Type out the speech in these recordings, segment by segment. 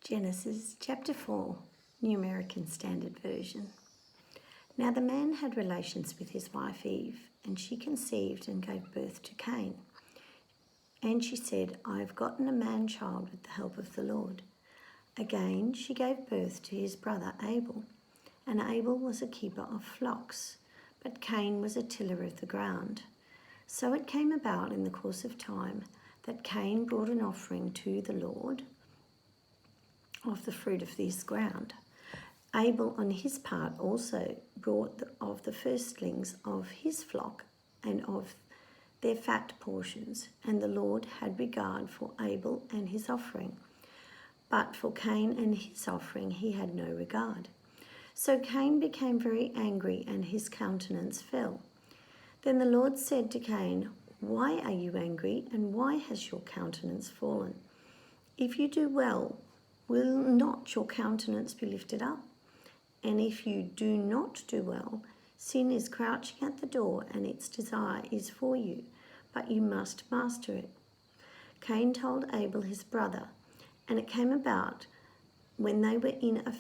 Genesis chapter 4, New American Standard Version. Now the man had relations with his wife Eve, and she conceived and gave birth to Cain. And she said, I have gotten a man-child with the help of the Lord. Again she gave birth to his brother Abel, and Abel was a keeper of flocks, but Cain was a tiller of the ground. So it came about in the course of time that Cain brought an offering to the Lord of the fruit of this ground. Abel on his part also brought of the firstlings of his flock and of their fat portions, and the Lord had regard for Abel and his offering. But for Cain and his offering he had no regard. So Cain became very angry, and his countenance fell. Then the Lord said to Cain, Why are you angry, and why has your countenance fallen? If you do well, will not your countenance be lifted up? And if you do not do well, sin is crouching at the door, and its desire is for you, but you must master it. Cain told Abel his brother, and it came about when they were in a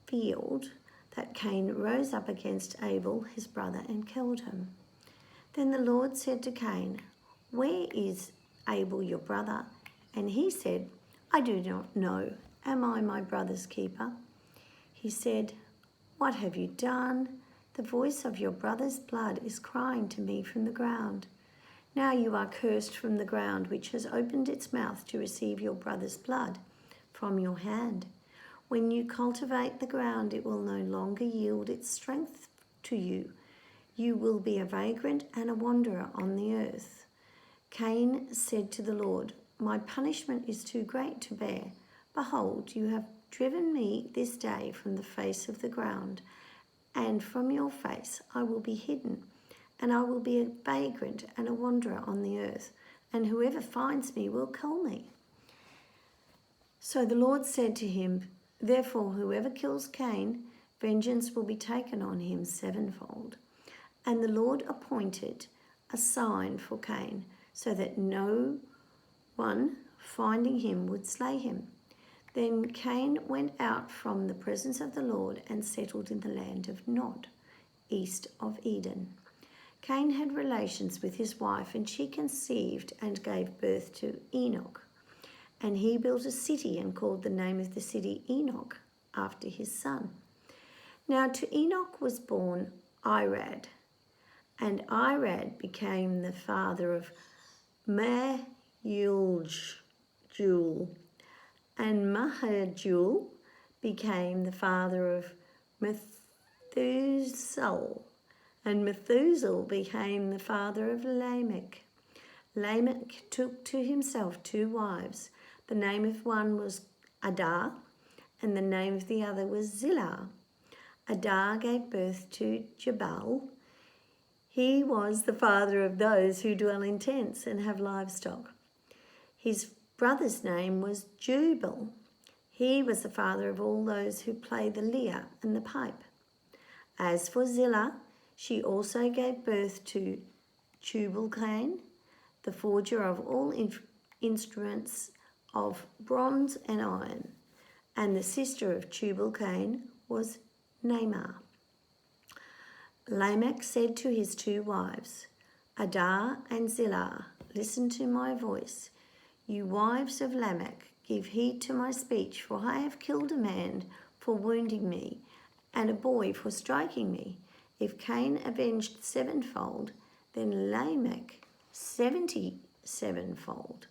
field that Cain rose up against Abel his brother and killed him. Then the Lord said to Cain, Where is Abel your brother? And he said, I do not know. Am I my brother's keeper? He said, What have you done? The voice of your brother's blood is crying to me from the ground. Now you are cursed from the ground, which has opened its mouth to receive your brother's blood from your hand. When you cultivate the ground, it will no longer yield its strength to you. You will be a vagrant and a wanderer on the earth. Cain said to the Lord, My punishment is too great to bear. Behold, you have driven me this day from the face of the ground, and from your face I will be hidden, and I will be a vagrant and a wanderer on the earth, and whoever finds me will kill me. So the Lord said to him, Therefore whoever kills Cain, vengeance will be taken on him sevenfold. And the Lord appointed a sign for Cain, so that no one finding him would slay him. Then Cain went out from the presence of the Lord and settled in the land of Nod, east of Eden. Cain had relations with his wife, and she conceived and gave birth to Enoch. And he built a city and called the name of the city Enoch, after his son. Now to Enoch was born Irad, and Irad became the father of Mahalalel, and Mahalalel became the father of Methuselah, and Methuselah became the father of Lamech. Lamech took to himself 2 wives. The name of one was Adah, and the name of the other was Zillah. Adah gave birth to Jabal. He was the father of those who dwell in tents and have livestock. His brother's name was Jubal. He was the father of all those who play the lyre and the pipe. As for Zillah, she also gave birth to Tubal-Cain, the forger of all instruments of bronze and iron, and the sister of Tubal-Cain was Naamah. Lamech said to his 2 wives, Adah and Zillah, listen to my voice. You wives of Lamech, give heed to my speech, for I have killed a man for wounding me, and a boy for striking me. If Cain avenged sevenfold, then Lamech 77fold.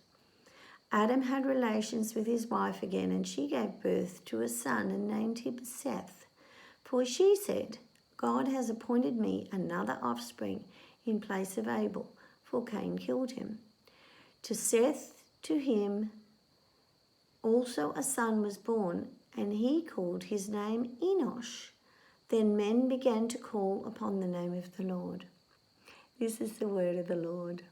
Adam had relations with his wife again, and she gave birth to a son and named him Seth. For she said, God has appointed me another offspring in place of Abel, for Cain killed him. To Seth, to him also a son was born, and he called his name Enosh. Then men began to call upon the name of the Lord. This is the word of the Lord.